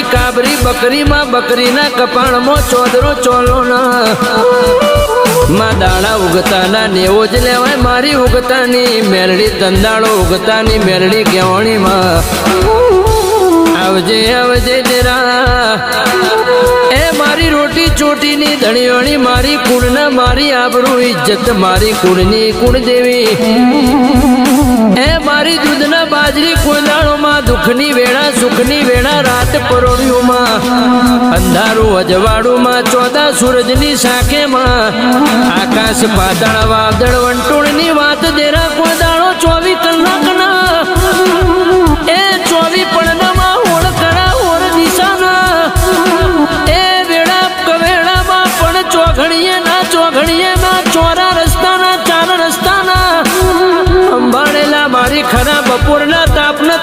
મારી કાબરી બકરીમાં બકરીના કપાળમાં ચોદરો ચોલો ના માં દાણા ઉગતાના નેવો જ લેવાય મારી ઉગતાની મેલડી દંદાળો ઉગતાની મેલડી કેવણીમાં આવજે આવજે જરા એ મારી રોટી ચોટીની ધણીઓની મારી કુળના મારી આબરૂ ઇજ્જત મારી કુળની કુળદેવી એ મારી દૂધના બાજરી કુંદાળોમાં દુઃખની વેળા સુખની વેળા રાત પરોળીઓમાં અંધારું અજવાળુમાં ચોદા સૂરજની સાખેમાં આકાશ પાતાળ વાદળ વંટોળની વાત દેરા કુંદાળો 24 કલાકના એ 24 પડનામાં હોળ કરા હોળ દિશાના એ વેળા કવેળામાં પણ ચોઘડીએ ના ચોરા રસ્તાના ચાર રસ્તાના અંબાડેલા મારી ખરા બપોરના તાપના